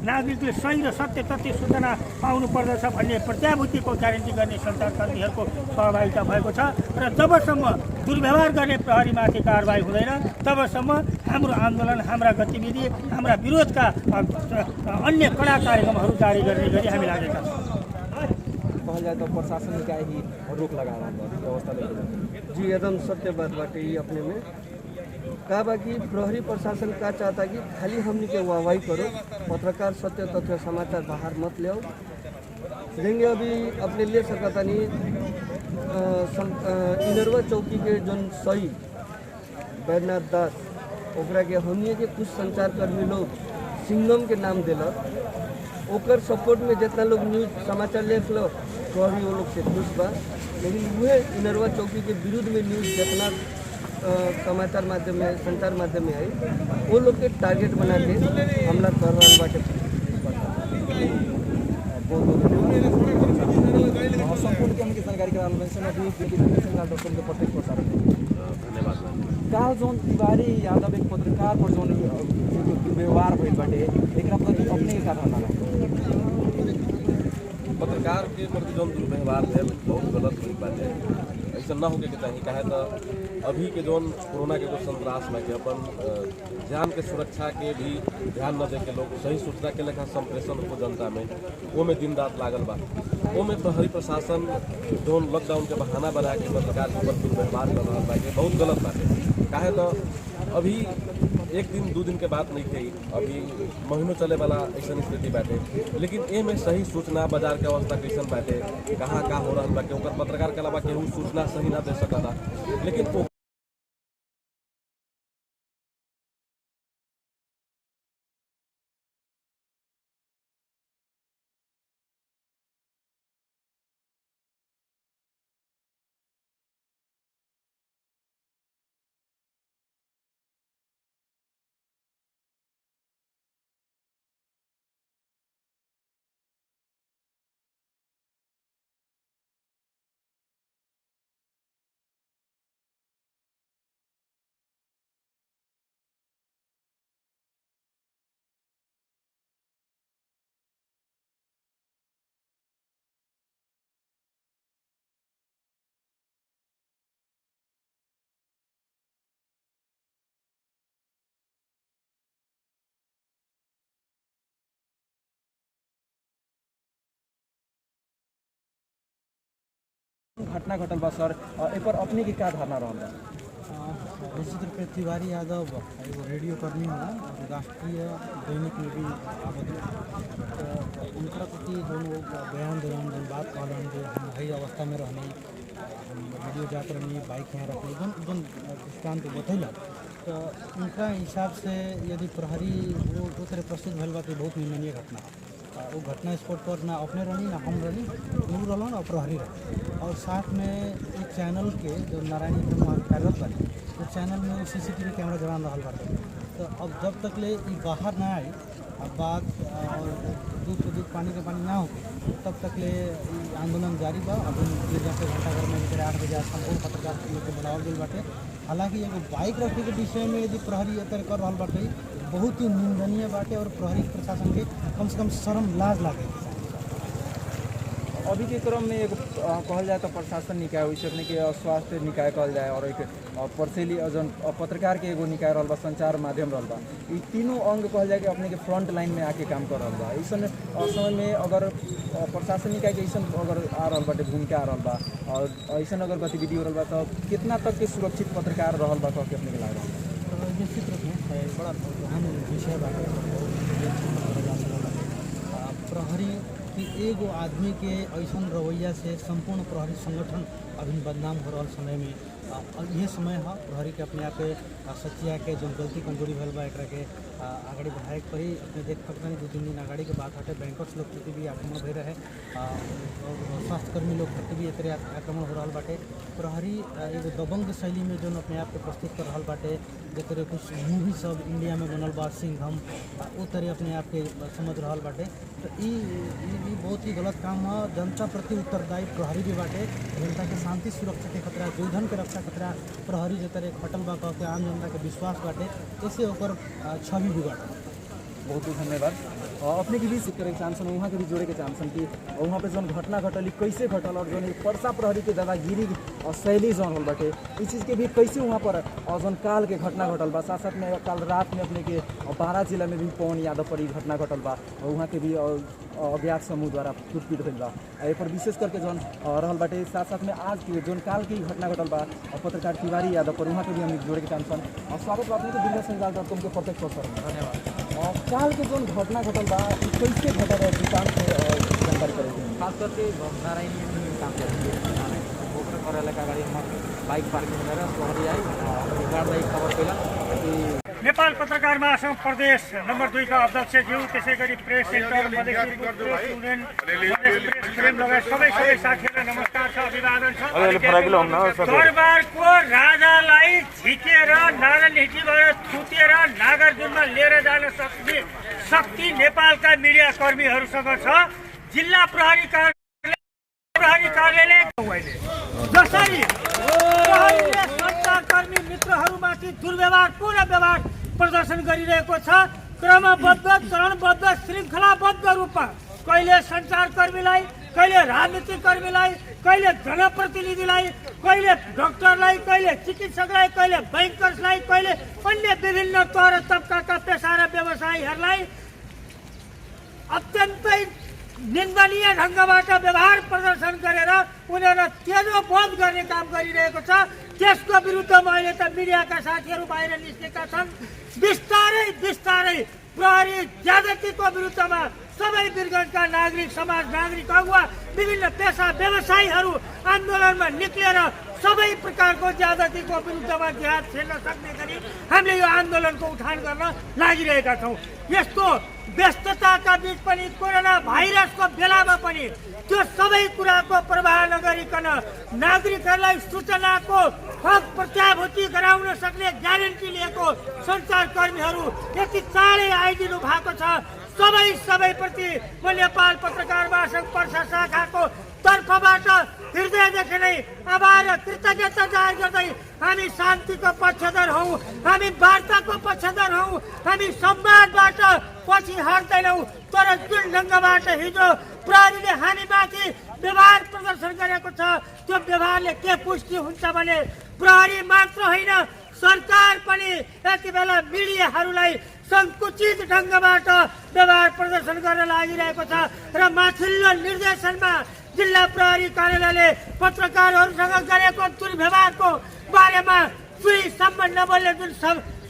नागरिकले सही र सत्य तथ्य सूचना पाउनु पर्दछ भन्ने प्रत्याभूतिको ग्यारेन्टी गर्ने सञ्चारकर्मीहरूको सहभागिता भएको छ र जबसम्म दुर्व्यवहार गर्ने प्रहरीमाथि कारबाही हुँदैन तबसम्म हाम्रो आन्दोलन, हाम्रा गतिविधि, हाम्रा विरोधका अन्य कडा कार्यक्रमहरू जारी गर्ने गरी हामी लागेका छौँ। कहल जाए तो प्रशासन निकाय ही रोक लगा रहा है व्यवस्था लेकर। जी एकदम सत्य बात बाटे। ये अपने में कहा बा कि प्रहरी प्रशासन का चाहता कि खाली हमने के वाहवाही करो, पत्रकार सत्य तथ्य समाचार बाहर मत ले आओ। देंगे अभी अपने ले सकता नहीं इनरवा चौकी के जन सही बैद्यनाथ दास ओकरा के हमने के कुछ संचारकर्मी लोग सिंगम के नाम दिलक, ओकर सपोर्ट में जितना लोग न्यूज समाचार लिख लो प्रहरी वो लोग से खुश बा। लेकिन वह इनरवा चौकी के विरुद्ध में न्यूज जितना समाचार माध्यम में संचार माध्यम में आई वो लोग के टारगेट बना के हमला कर रहा बाटे। संपूर्ण के हमके जानकारी कराने में प्रत्येक प्रसारण धन्यवाद। काल जोन तिवारी यादव एक पत्रकार पर जोन व्यवहार भइल बाटे एकरा प्रति अपने के कारण पत्रकार के प्रति जो दुर्व्यवहार है बहुत गलत हुई बात है। ऐसा ना होके के चाहिए। कहे तो अभी के जो कोरोना के जो संत्रास में के अपन जान के सुरक्षा के भी ध्यान न दे के लोग सही सूचना के लेखा संप्रेषण हो जनता में वो में दिन रात लागल बा। वो में प्रहरी प्रशासन जो लॉकडाउन के बहाना बना के पत्रकार के ऊपर दुर्व्यवहार कर रहा बा बहुत गलत बात है। कहे तो अभी एक दिन दो दिन के बात नहीं थी, अभी महीनों चले वाला ऐसा स्थिति बाटे। लेकिन ए में सही सूचना बाजार के अवस्था कैसन बाटे, कहाँ का हो रहा बाटे, ओकर पत्रकार के अलावा केहू सूचना सही ना दे सकता। लेकिन घटना घटल बा सर ए पर अपने की क्या धारणा रहल? निश्चित रूप से तिवारी यादव एगो रेडियो कर्मी होला, राष्ट्रीय दैनिक में भी आवत तो उनका प्रति जो बयान दिलन, जो बात कहलन, जो हम वही अवस्था में रहनी, हम रेडियो जात रहनी, बाइक यहाँ रखनी, जन दृष्टांत बतैला तो उनका हिसाब से यदि प्रहरी वो तरह प्रस्तुत भल बा तो बहुत निंदनीय घटना। वो घटना स्पॉट पर ना अपने रही ना हम रही, वो रहन और प्रहरी रहे। और साथ में एक चैनल के जो नारायणी कार्यरत बने तो चैनल में CCTV कैमरा जवान रहा बाटे। तो अब जब तक ले बाहर ना आई अब बात और दूध के दूध पानी के पानी ना हो तब तक ले आंदोलन जारी बा। अब जैसे घंटाघर में 8 बजे संपूर्ण पत्रकार के बुलावल गई बाटे। हालांकि एगो बाइक रखे के विषय में यदि प्रहरी एतर कर रहा बाटे बहुत ही निंदनीय बाटे और प्रहरी प्रशासन के कम से कम शर्म लाज लागे। अभी के क्रम में एक कहल जाए तो प्रशासन निकाय हो सकने के स्वास्थ्य निकाय कहल जाए और एक परसेली जन पत्रकार के एगो निकाय रहल बा, संचार माध्यम रहल बा। ये तीनों अंग कहल जाए कि अपने के फ्रंट लाइन में आके काम कर रहा बा। ऐसा समय में अगर प्रशासन निकाय के ऐसा अगर आ रहा बाटे भूमिका आ रहा बा और ऐसा अगर गतिविधि हो रहा बा तो कितना तक के सुरक्षित पत्रकार रहल बा कह के अपने के लाग रहा है? निश्चित रूप में बड़ा अहम विषय बाटे प्रहरी कि एगो आदमी के ऐसा रवैया से संपूर्ण प्रहरी संगठन अभी बदनाम हो रहा समय में ये समय है प्रहरी के अपने आप सचिया के जो गलती कमजोरी भल बा एक के आगे बढ़ाए पर ही अपने देख सकते हैं 2-3 दिन आगे के बात हटे बैंकर्स लोग प्रति भी आक्रमण हो रहे और स्वास्थ्यकर्मी लोग प्रति भी एक आक्रमण हो रहा बाटे। प्रहरी एगो दबंग शैली में जो अपने आप के प्रस्तुत कर रहा बाटे, जिस तरह कुछ मूवी सब इंडिया में बनल बा सिंघम वो तरह अपने आप के समझ रहा बाटे। तो ये बहुत ही गलत काम है। जनता प्रति उत्तरदायी प्रहरी भी बाटे। जनता के शांति सुरक्षा के खतरा, जीवधन के रक्षा खतरा प्रहरी जो तरह खटल बा कह के आम जनता के विश्वास बाटे, ऐसे होकर छवि बिगड़ बहुत बहुत धन्यवाद। अपने के भी जिक्र करे चाहन्छन्, वहाँ के भी जोड़े के चाहन्छन् कि वहाँ पे जौन घटना घटल कैसे घटल और जौन पर्सा प्रहरी के दादागिरी शैली जौन होल बाटे इस चीज़ के भी कैसे वहाँ पर जौन काल के घटना घटल बा। साथ साथ में कल रात में अपने के बारा जिला में भी पवन यादव पर ही घटना घटल बा, वहाँ के भी अज्ञात समूह द्वारा टूटपीट भइल बा। ये पर विशेष करके जौन रहल बाटे साथ साथ में आज की जौन काल की घटना घटल बा पत्रकार तिवारी यादव पर वहाँ के भी हम जोड़े के चाहन्छन्। स्वागत बा अपने दुनियासंजाल.com के प्रत्येक अवसर में। धन्यवाद। काल के जौन घटना घटल बा कैसे घटल है किसान से जानकारी करेंगे। खास करके नारायणी काम करते पोखर करेला का गाड़ी हम बाइक पार्किंग गरेर प्रहरी आई गाडीलाई खबर पहिला कि नेपाल पत्रकार महासंघ प्रदेश नम्बर 2 का अध्यक्षज्यू, त्यसै गरी press centre Madhesi press union press frame लगायत सबै साथीहरूलाई नमस्कार छ, अभिवादन छ। दरबारको राजालाई झिकेर नारायणहिटीबाट छुटेर नागार्जुनमा लिएर जान सक्ने शक्ति नेपालका मिडिया कर्मीहरूसँग छ। जिल्ला प्रहरी कार्यालय जसरी प्रहरीले सञ्चारकर्मी मित्रहरूमाथि दुर्व्यवहारपूर्ण व्यवहार प्रदर्शन गरिरहेको छ, क्रमबद्ध चरणबद्ध श्रृङ्खलाबद्ध रूपमा कहिले सञ्चारकर्मीलाई, कहिले राजनीतिक कर्मीलाई, कहिले जनप्रतिनिधिलाई, कहिले डाक्टरलाई, कहिले चिकित्सकलाई, कहिले बैंकर्सलाई, कहिले अन्य विभिन्न तह र तबकाका पेसा र व्यवसायीहरूलाई अत्यन्तै निन्दनीय ढङ्गबाट व्यवहार प्रदर्शन गरेर उनीहरूलाई तेजोबोध गर्ने काम गरिरहेको छ। त्यसको विरुद्धमा अहिले त मिडियाका साथीहरू बाहिर निस्केका छन्। बिस्तारै बिस्तारै प्रहरी ज्यादतीको विरुद्धमा सबै वीरगञ्जका नागरिक समाज, नागरिक अगुवा, विभिन्न पेसा व्यवसायीहरू आन्दोलनमा निक्लेर सबै प्रकारको ज्यादतीको विरुद्धमा जिहाद छेड्न सक्ने गरी हामीले यो आन्दोलनको उठान गर्न लागिरहेका छौँ। यस्तो व्यस्तताका बीच पनि, कोरोना भाइरसको बेलामा पनि त्यो सबै कुराको प्रभाव नगरिकन नागरिकहरूलाई सूचनाको हक प्रत्याभूति गराउन सक्ने ग्यारेन्टी लिएको सञ्चारकर्मीहरू यति चाँडै आइदिनु भएको छ। सबैप्रति म नेपाल पत्रकार महासंघ पर्सा शाखाको तर्फबाट हृदयदेखि नै आभार र कृतज्ञता जाहेर गर्दै हामी शान्तिको पक्षधर हौँ, हामी वार्ताको पक्षधर हौँ, हामी संवादबाट पछि हट्दैनौँ। तर जुन ढङ्गबाट हिजो प्रहरीले हामीमाथि व्यवहार प्रदर्शन गरेको छ त्यो व्यवहारले के पुष्टि हुन्छ भने प्रहरी मात्र होइन सरकार पनि यति बेला मिडियाहरूलाई सङ्कुचित ढङ्गबाट व्यवहार प्रदर्शन गर्न लागिरहेको छ र माथिल्लो निर्देशनमा जिल्ला प्रहरी कार्यालयले पत्रकारहरूसँग गरेको दुर्व्यवहारको बारेमा चुरीसम्म नबोल्ने जुन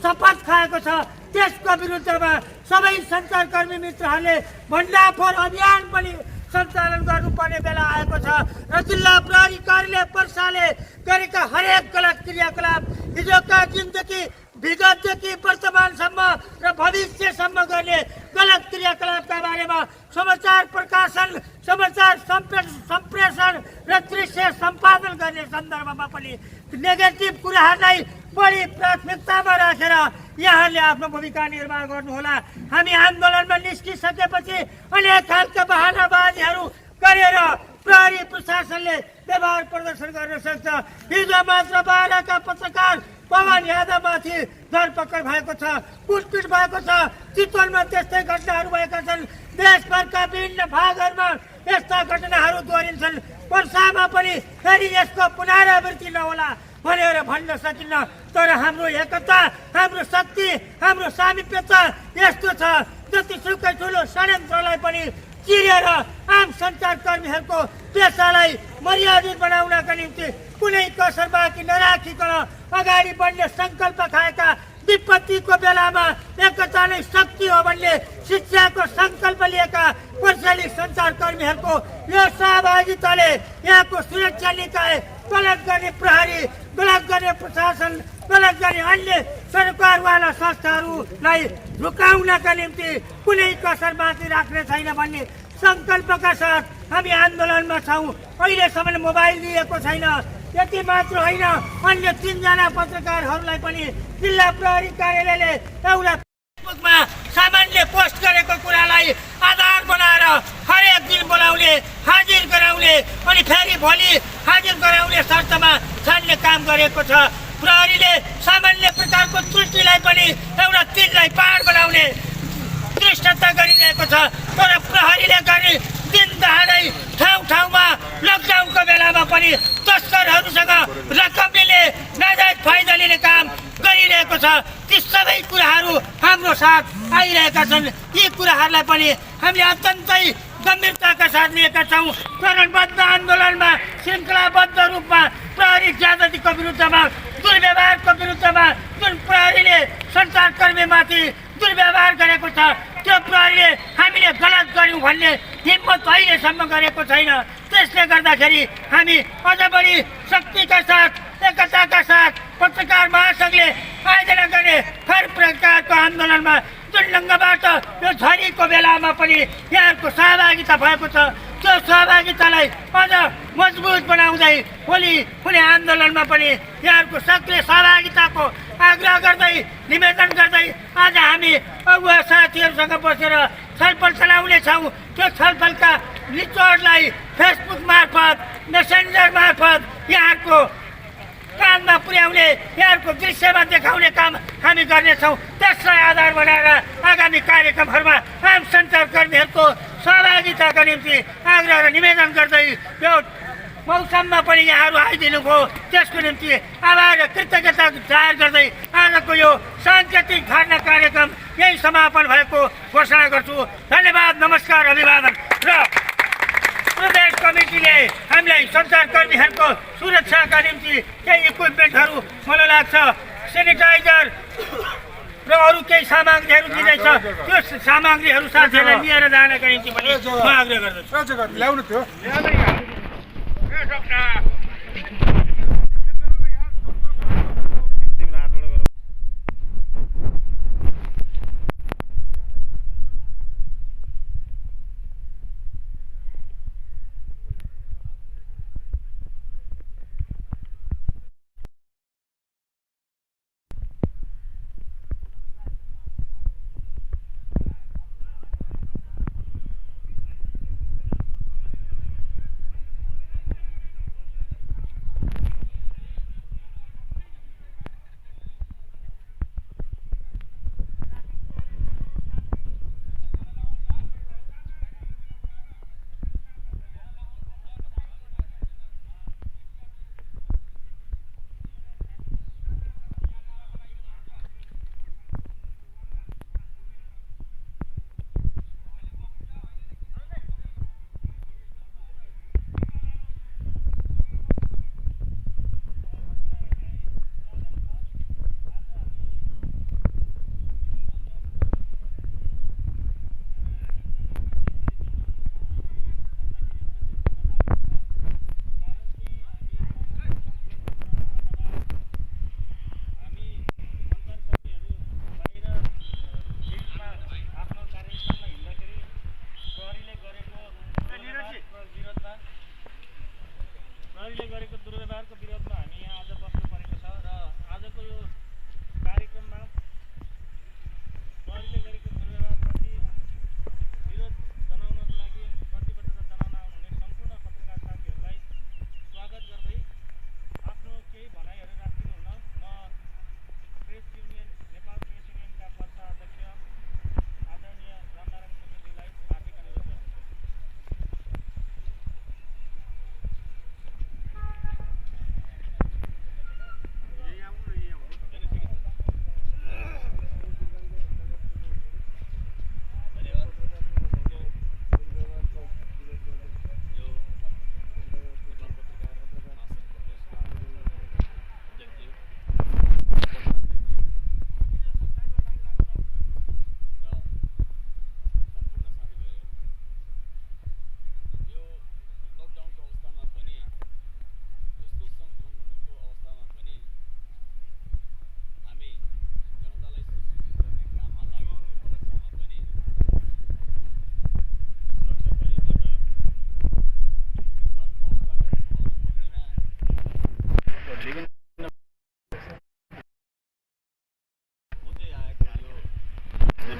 शपथ खाएको छ त्यसको विरुद्धमा सबै सञ्चारकर्मी मित्रहरूले भण्डाफोर अभियान पनि सञ्चालन गर्नुपर्ने बेला आएको छ र जिल्ला प्रहरी कार्यालय पर्साले गरेका हरेक गलत क्रियाकलाप हिजोका दिनदेखि विगतदेखि वर्तमानसम्म र भविष्यसम्म गर्ने गलत क्रियाकलापका बारेमा समाचार प्रकाशन, समाचार सम्प्रेषण र दृश्य सम्पादन गर्ने सन्दर्भमा पनि नेगेटिभ कुराहरूलाई बढी प्राथमिकतामा राखेर यहाँले आफ्नो भूमिका निर्वाह गर्नुहोला। हामी आन्दोलनमा निस्किसकेपछि अनेक खालका बहानाबाजीहरू गरेर प्रहरी प्रशासनले व्यवहार प्रदर्शन गर्न सक्छ। हिजो मात्र बाह्रका पत्रकार पवन यादवमाथि धरपकड भएको छ, कुटपिट भएको छ। चितवनमा त्यस्तै घटनाहरू भएका छन्। देशभरका विभिन्न भागहरूमा यस्ता घटनाहरू दोहोरिन्छन्। पर्सामा पनि फेरि यसको पुनरावृत्ति नहोला भनेर भन्न सकिन्न। तर हाम्रो एकता, हाम्रो शक्ति, हाम्रो सामिप्यता यस्तो छ जतिसुकै ठुलो षड्यन्त्रलाई पनि चिरेर आम सञ्चारकर्मीहरूको पेसालाई मर्यादित बनाउनका निम्ति कुनै कसर बाँकी नराखिकन अगाडि बढ्ने सङ्कल्प खाएका विपत्तिको बेलामा एकता नै शक्ति हो भन्ने शिक्षाको सङ्कल्प लिएका पर्साली सञ्चारकर्मीहरूको यो सहभागिताले यहाँको सुरक्षा निकाय, गलत गर्ने प्रहरी, गलत गर्ने प्रशासन, गलत गर्ने अन्य सरकारवाला संस्थाहरूलाई झुकाउनका निम्ति कुनै कसर बाँकी राख्ने छैन भन्ने सङ्कल्पका साथ हामी आन्दोलनमा छौँ। अहिलेसम्म मोबाइल दिएको छैन। यति मात्र होइन, अन्य 3 जना पत्रकारहरूलाई पनि जिल्ला प्रहरी कार्यालयले एउटा फेसबुकमा सामान्य पोस्ट गरेको कुरालाई आधार बनाएर हरेक दिन बोलाउने, हाजिर गराउने अनि फेरि भोलि हाजिर गराउने शर्तमा छान्ने काम गरेको छ। प्रहरीले सामान्य प्रकारको त्रुटिलाई पनि एउटा 3लाई पार बनाउने दृष्टता गरिरहेको छ। तर प्रहरीले गर्ने दिन दहाडै ठाउँ ठाउँमा लकडाउनको बेलामा पनि तस्करहरूसँग रकम लिने नाजायज फाइदा लिने काम गरिरहेको छ। ती सबै कुराहरू हाम्रो साथ आइरहेका छन्। यी कुराहरूलाई पनि हामीले अत्यन्तै गम्भीरताका साथ लिएका छौँ। चरणबद्ध आन्दोलनमा श्रृङ्खलाबद्ध रूपमा प्रहरी ज्यादतीको विरुद्धमा, दुर्व्यवहारको विरुद्धमा जुन प्रहरीले सञ्चारकर्मीमाथि दुर्व्यवहार गरेको छ, त्यो प्रहरीले हामीले गलत गर्यौँ भन्ने हिम्मत अहिलेसम्म गरेको छैन। त्यसले गर्दाखेरि हामी अझ बढी शक्तिका साथ, एकताका साथ पत्रकार महासङ्घले आयोजना गर्ने हर प्रकारको आन्दोलनमा जुन ढङ्गबाट यो झरीको बेलामा पनि यहाँहरूको सहभागिता भएको छ, त्यो सहभागितालाई अझ मजबुत बनाउँदै भोलि कुनै आन्दोलनमा पनि यहाँहरूको सक्रिय सहभागिताको आग्रह गर्दै, निवेदन गर्दै आज हामी अगुवा साथीहरूसँग बसेर छलफल चलाउनेछौँ। त्यो छलफलका निचोडलाई फेसबुक मार्फत, मेसेन्जर मार्फत यहाँहरूको काममा पुर्याउने, यहाँहरूको दृश्यमा देखाउने काम हामी गर्नेछौँ। त्यसलाई आधार बनाएर आगामी कार्यक्रमहरूमा आम सञ्चारकर्मीहरूको सहभागिताका निम्ति आग्रह र निवेदन गर्दै यो मौसममा पनि यहाँहरू आइदिनु भयो, त्यसको निम्ति आभार र कृतज्ञता जाहेर गर्दै आजको यो साङ्केतिक धर्ना कार्यक्रम यही समापन भएको घोषणा गर्छु। धन्यवाद, नमस्कार, अभिवादन। र प्रदेश कमिटीले हामीलाई सञ्चारकर्मीहरूको सुरक्षाका निम्ति केही इक्विपमेन्टहरू मलाई लाग्छ सेनिटाइजर र अरू केही सामग्रीहरू दिँदैछ। त्यो सामग्रीहरू साथीहरूलाई लिएर जानका निम्ति पनि म आग्रह गर्दछु। ल्याउनु थियो।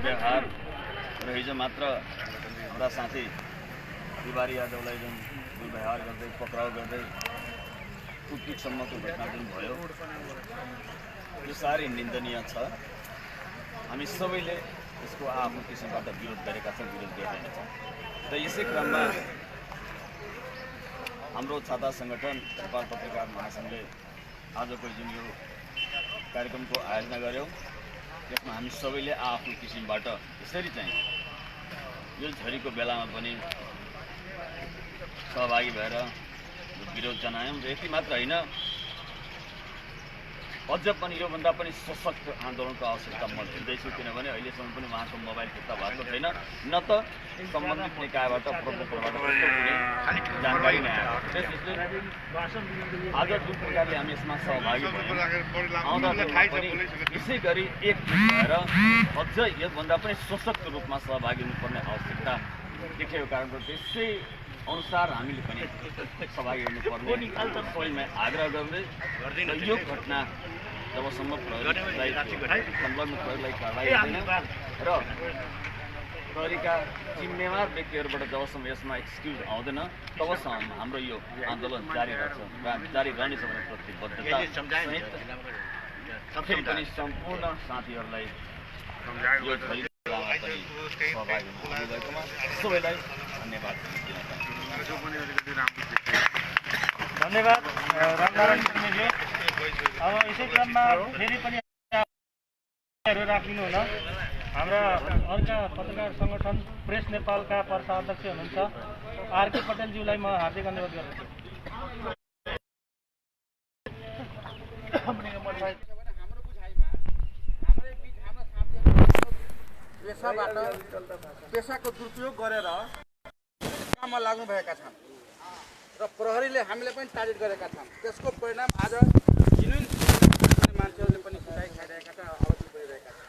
व्यवहार र हिजो मात्र हाम्रा साथी तिवारी यादवलाई जुन दुर्व्यवहार गर्दै पक्राउ गर्दै कुटपिटसम्मको घटना जुन भयो यो साह्रै निन्दनीय छ। हामी सबैले यसको आफ्नो किसिमबाट विरोध गरेका छन्, विरोध गरिरहेका छन्। र यसै क्रममा हाम्रो छाता सङ्गठन नेपाल पत्रकार महासङ्घले आजको जुन यो कार्यक्रमको आयोजना गर्यौँ, यसमा हामी सबैले आफ्नो किसिमबाट यसरी चाहिँ यो झरीको बेलामा पनि सहभागी भएर विरोध जनायौँ। र यति मात्र होइन, अझ पनि योभन्दा पनि सशक्त आन्दोलनको आवश्यकता म लिँदैछु, किनभने अहिलेसम्म पनि उहाँको मोबाइल फिर्ता भएको छैन, न त सम्बन्धित निकायबाट प्रोटोकलबाट कुनै जानकारी नै आएको। त्यसैले आज जुन प्रकारले हामी यसमा सहभागी भयौँ, आउँदा पनि यसै गरी एक भएर अझ यसभन्दा पनि सशक्त रूपमा सहभागी हुनुपर्ने आवश्यकता देखेको कारणले त्यसै अनुसार हामीले पनि सहभागी हुनुपर्ने सबैमा आग्रह गर्दै यो घटना जबसम्म प्रहरीलाई संलग्न प्रहरीलाई कारवाही हुँदैन र प्रहरीका जिम्मेवार व्यक्तिहरूबाट जबसम्म यसमा एक्सक्युज आउँदैन तबसम्म हाम्रो यो आन्दोलन जारी रहन्छ र जारी रहनेछ भन्ने प्रतिबद्धता फेरि पनि सम्पूर्ण साथीहरूलाई यो झरीमा पनि सहभागी हुनुभएकोमा सबैलाई धन्यवाद दिन चाहन्छु। धन्यवाद रामनारायण गुरुङज्यू। अब यसै क्रममा फेरि पनि राखिदिनु होला। हाम्रा अर्का पत्रकार सङ्गठन प्रेस नेपालका प्रदेशाध्यक्ष हुनुहुन्छ आरके पटेलज्यूलाई म हार्दिक अनुरोध गर्दछु। पेसाको दुरुपयोग गरेर काममा लाग्नुभएका छन् र प्रहरीले हामीलाई पनि टार्गेट गरेका छन्। त्यसको परिणाम आज जेन्युन मान्छेहरूले पनि सुधाइ खाइरहेका छन्, अवधि गरिरहेका छन्।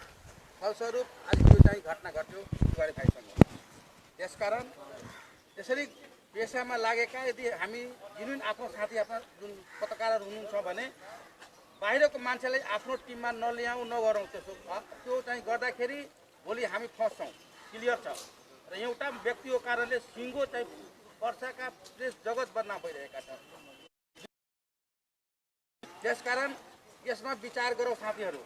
फलस्वरूप आज यो चाहिँ घटना घट्यो बुहारी भाइसँग। त्यसकारण यसरी पेसामा लागेका यदि हामी जेन्युन आफ्नो साथी आफ्ना जुन पत्रकारहरू हुनुहुन्छ भने बाहिरको मान्छेलाई आफ्नो टिममा नल्याउँ नगरौँ। त्यो चाहिँ गर्दाखेरि भोलि हामी फस्छौँ, क्लियर छ। र एउटा व्यक्तिको कारणले सिङ्गो चाहिँ वर्षाका प्रेस जगत बदनाम भइरहेका छन्। त्यसकारण यसमा विचार गरौँ साथीहरू।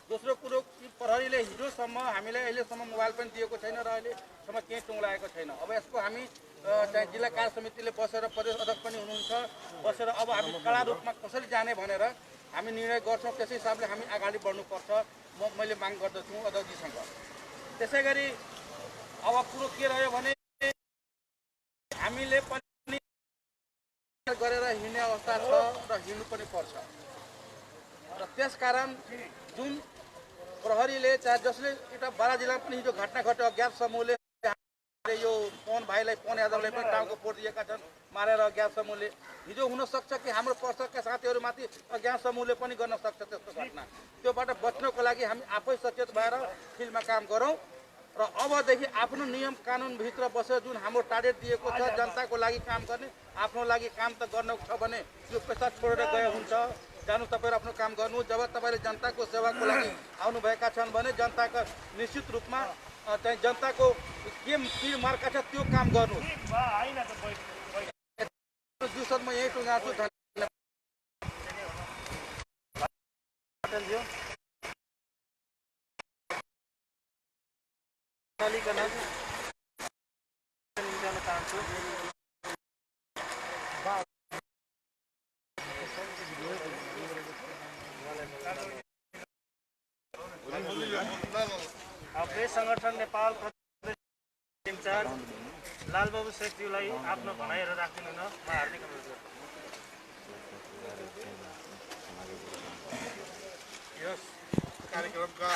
दोस्रो कुरो कि प्रहरीले हिजोसम्म हामीलाई अहिलेसम्म मोबाइल पनि दिएको छैन र अहिलेसम्म केही टुङ्ग्याएको छैन। अब यसको हामी चाहिँ जिल्ला कार्य समितिले बसेर प्रदेश अध्यक्ष पनि हुनुहुन्छ, बसेर अब हामी कडा रूपमा कसरी जाने भनेर हामी निर्णय गर्छौँ। त्यसै हिसाबले हामी अगाडि बढ्नुपर्छ, मैले माग गर्दछु अध्यक्षजीसँग। त्यसै गरी अब कुरो के रह्यो भने हामीले पनि गरेर हिँड्ने अवस्था छ र हिँड्नु पनि पर्छ। र त्यसकारण जुन प्रहरीले चाहे जसले एउटा बारा जिल्लामा पनि हिजो घटना घट्यो, अज्ञात समूहले यो पवन भाइलाई, पवन यादवलाई पनि टाउको फोड दिएका छन् मारेर अज्ञात समूहले। हिजो हुनसक्छ कि हाम्रो पर्सकका साथीहरूमाथि अज्ञात समूहले पनि गर्न सक्छ त्यस्तो घटना। त्योबाट बच्नको लागि हामी आफै सचेत भएर फिल्डमा काम गरौँ र अबदेखि आफ्नो नियम कानुनभित्र बसेर जुन हाम्रो टार्गेट दिएको छ जनताको लागि काम गर्ने, आफ्नो लागि काम त गर्नु छ भने यो पेसा छोडेर गए हुन्छ। जानु तपाईँहरू आफ्नो काम गर्नु। जब तपाईँले जनताको सेवाको लागि आउनुभएका छन् भने जनताको निश्चित रूपमा चाहिँ जनताको के पिर मार्का छ त्यो काम गर्नु। दिउँसो म यहीँ टुङ्गाछु। धन्यवाद। प्रेस सङ्गठन नेपाल प्रदेश इन्चार्ज लालबाबु शेखज्यूलाई आफ्नो भनाइहरू राखिदिनु न, म हार्दिक अनुरोध गर्छु। यस कार्यक्रमका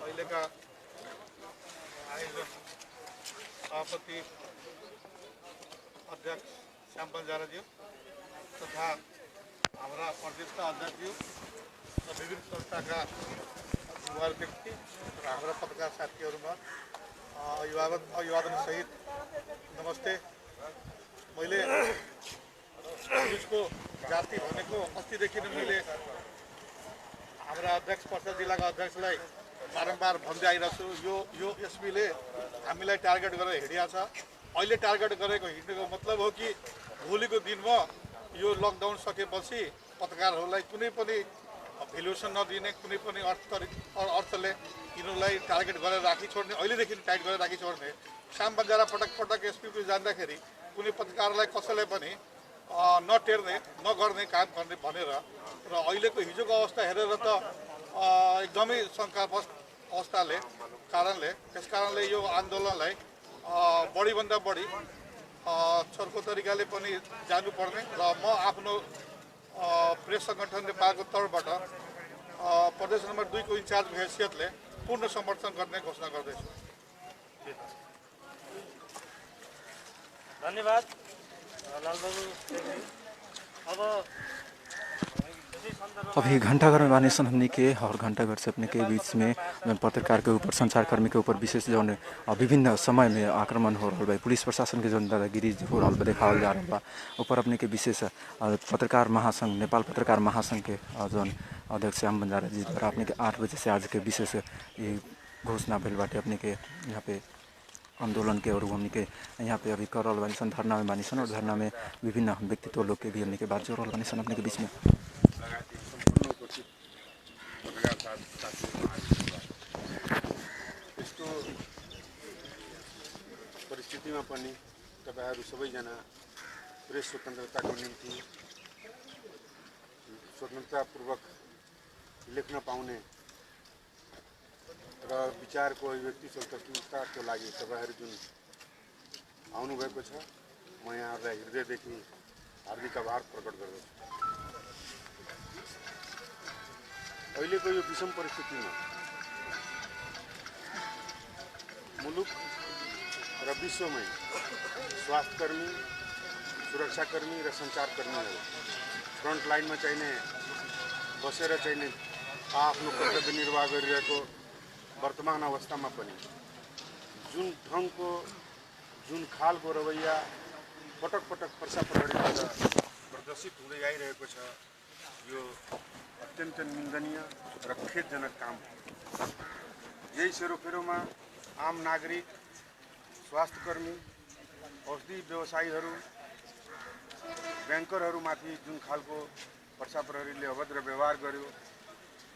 अहिलेका आयोजक सभापति अध्यक्ष श्याम बन्जाराज्यू तथा हाम्रा प्रदेशका अध्यक्षज्यू र विभिन्न संस्थाका युवा व्यक्ति र हाम्रा पत्रकार साथीहरूमा अभिवादन सहित नमस्ते। मैले पुलिसको जाति भनेको अस्तिदेखि नै मैले हाम्रा अध्यक्ष पर्सा जिल्लाका अध्यक्षलाई बारम्बार भन्दै आइरहेको छु। यो एसपीले हामीलाई टार्गेट गरेर हिँडिया छ। अहिले टार्गेट गरेको हिँडेको मतलब हो कि भोलिको दिनमा यो लकडाउन सकेपछि पत्रकारहरूलाई कुनै पनि भ्यालुएसन नदिने कुनै पनि अर्थले यिनीहरूलाई टार्गेट गरेर राखी छोड्ने, अहिलेदेखि टाइट गरेर राखी छोड्ने, श्याम बन्जारा पटक पटक एसपी जाँदाखेरि कुनै पत्रकारलाई कसैलाई पनि नटेर्ने नगर्ने काम गर्ने भनेर र अहिलेको हिजोको अवस्था हेरेर त एकदमै शङ्कास्पद अवस्थाले कारणले त्यस कारणले यो आन्दोलनलाई बढीभन्दा बढी चर्को तरिकाले पनि जानुपर्ने र म आफ्नो प्रेस सङ्गठन नेपालको तर्फबाट प्रदेश नम्बर 2 को इन्चार्जको हैसियतले पूर्ण समर्थन गर्ने घोषणा गर्दैछु। धन्यवाद लालबाबू। अब अभी घंटाघर में बानी सन हमने के और घंटाघर से अपने के बीच में पत्रकार के ऊपर संचारकर्मी के ऊपर विशेष जो विभिन्न समय में आक्रमण हो रहा है, पुलिस प्रशासन के जो दादागिरी हो रहा है देखावल जा रहा है ऊपर अपने के विशेष पत्रकार महासंघ नेपाल पत्रकार महासंघ के जो अध्यक्ष श्याम बंजारा जी द्वारा अपने के 8 बजे से आज के विशेष ये घोषणा भेल बाटे अपने के यहाँ पे आंदोलन के और हमने के यहाँ पे अभी कर बानी सन, धरना में बानी सन और धरना में विभिन्न व्यक्तित्व लोग के भी हमने के बात जोड़ बानी सन अपने के बीच में। यस्तो परिस्थितिमा पनि तपाईहरु सबैजना प्रेस स्वतन्त्रताको निम्ति स्वतन्त्रतापूर्वक लेख्न पाउने र विचारको अभिव्यक्ति स्वतन्त्रताको लागि तपाईहरु जुन आउनुभएको छ म यहाँहरुलाई हृदयदेखि हार्दिक आभार प्रकट गर्दछु। अहिलेको यो विषम परिस्थितिमा मुलुक र विश्वमै स्वास्थ्यकर्मी, सुरक्षाकर्मी र सञ्चारकर्मीहरू फ्रन्ट लाइनमा चाहिने बसेर चाहिने आफ्नो कर्तव्य निर्वाह गरिरहेको वर्तमान अवस्थामा पनि जुन ढङ्गको जुन खालको रवैया पटक पटक पर्सा प्रहरीबाट प्रदर्शित हुँदै आइरहेको छ यो अत्यन्त निन्दनीय र खेदजनक काम हो। यही सेरोफेरोमा आम नागरिक, स्वास्थ्यकर्मी, औषधि व्यवसायीहरू, ब्याङ्करहरूमाथि जुन खालको पर्सा प्रहरीले अभद्र व्यवहार गर्यो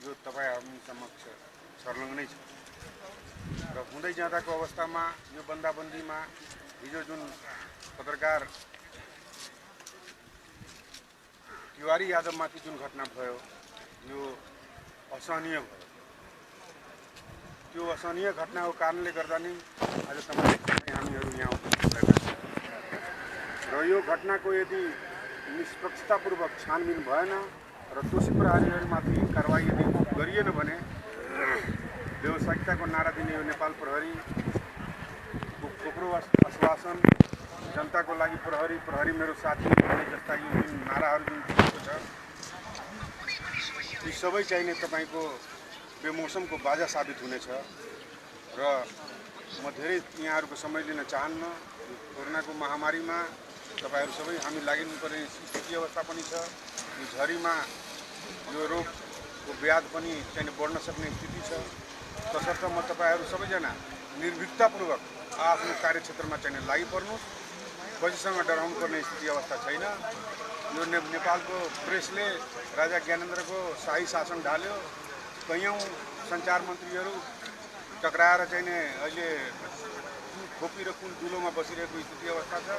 यो तपाईहरु समक्ष छर्लङ्गै छ र हुँदै जाँदाको अवस्थामा यो बन्दाबन्दीमा हिजो जुन पत्रकार तिवारी यादवमाथि जुन घटना भयो यो असहनीय भयो। त्यो असहनीय घटनाको कारणले गर्दा नै आज हामीहरू यहाँ उपस्थित र यो घटनाको यदि निष्पक्षतापूर्वक छानबिन भएन र दोषी प्रहरीहरूमाथि कारवाही यदि गरिएन भने व्यावसायिकताको नारा दिने यो नेपाल प्रहरी खोक्रो आश्वासन, जनताको लागि प्रहरी, प्रहरी मेरो साथी जस्ता यो जुन नाराहरू जुन दिएको छ यी सबै चाहिने तपाईको बेमौसमको बाजा साबित हुनेछ र म धेरै यहाँहरूको समय लिन चाहन्न। कोरोनाको महामारीमा तपाईहरु सबै हामी लागिनुपर्ने स्थिति अवस्था पनि छ। यो झरीमा यो रोगको व्याध पनि चाहिँ बढ्न सक्ने स्थिति छ। तसर्थ म तपाईहरु सबैजना निर्भीकतापूर्वक आफ्नो कार्यक्षेत्रमा चाहिँ लागि पर्नुहोस्। कसैसँग डराउनु पर्ने स्थिति अवस्था छैन। यो नेपालको प्रेसले राजा ज्ञानेन्द्रको शाही शासन ढाल्यो। कैयौं सञ्चार मन्त्रीहरू टक्राएर चाहिँ अहिले खोपी र कुल दुलोमा बसिरहेको स्थिति अवस्था छ।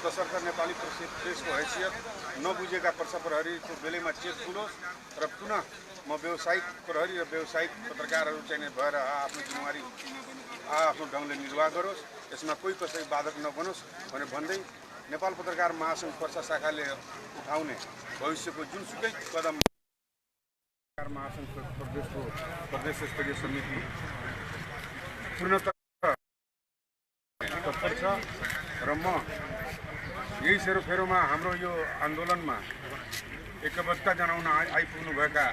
तसर्थ नेपाली प्रेसको हैसियत नबुझेका पर्सा प्रहरीको बेलैमा चेक खुलोस् र पुनः म व्यावसायिक प्रहरी र व्यावसायिक पत्रकारहरू चाहिँ भएर आफ्नो जिम्मेवारी आफ्नो ढङ्गले निर्वाह गरोस्। यसमा कोही कसै बाधक नबनोस् भनेर भन्दै नेपाल पत्रकार महासंघ पर्सा शाखाले उठाउने भविष्यको जुनसुकै कदम पत्रकार महासंघ प्रदेशको प्रदेश स्तरीय समिति पूर्णतः तत्पर छ र म यही सेरोफेरोमा हाम्रो यो आन्दोलनमा एकबद्धता जनाउन आइपुग्नुभएका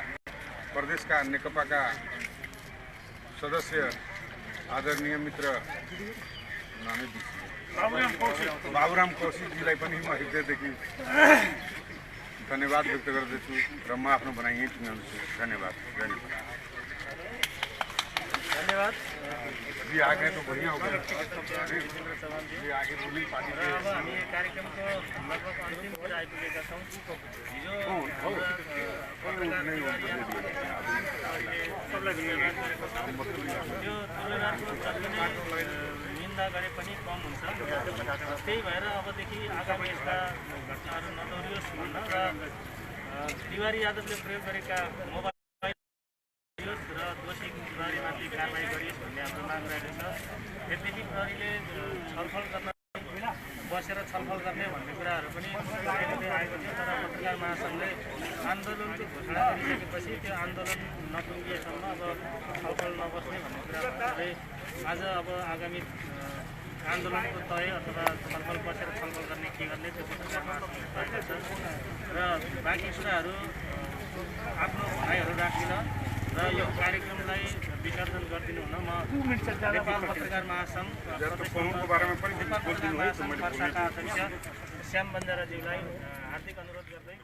प्रदेशका नेकपाका सदस्य आदरणीय मित्र बाबुराम कौशिकजीलाई पनि म हृदयदेखि धन्यवाद व्यक्त गर्दछु र म आफ्नो भनाइ यहीँ टुङ्गाउँछु। धन्यवाद। जी आ गए तो बढ़िया हो गया। जी आगे रूलिंग पार्टी के अब हामी कार्यक्रमको लगभग अन्तिम कुरा आइपुगेका छौँ। हिजो त्यो तुलनात्मक जति नै निन्दा गरे पनि कम हुन्छ। त्यही भएर अबदेखि आगामी यस्ता घटनाहरू नदोहोरियोस् भन्न र तिवारी यादवले प्रयोग गरेका मोबाइल र दोषी प्रहरीमाथि कारवाही गरियोस् भन्ने हाम्रो माग रहेको छ। यद्यपि प्रहरीले छलफल गर्न बसेर छलफल गर्ने भन्ने कुराहरू पनि आएको थियो, तर पत्रकार महासङ्घले आन्दोलनको घोषणा गरिसकेपछि त्यो आन्दोलन नपुगिएसम्म अब छलफल नबस्ने भन्ने कुरा गर्दै आज अब आगामी आन्दोलनको तय अथवा छलफल बसेर छलफल गर्ने के गर्ने त्यो पत्रकार महासङ्घले तय छ र बाँकी कुराहरू आफ्नो भनाइहरू राखिन र यो कार्यक्रमलाई विसर्जन गरिदिनु हुन म नेपाल पत्रकार महासङ्घ पर्साका अध्यक्ष श्याम बन्जाराज्यूलाई हार्दिक अनुरोध गर्दै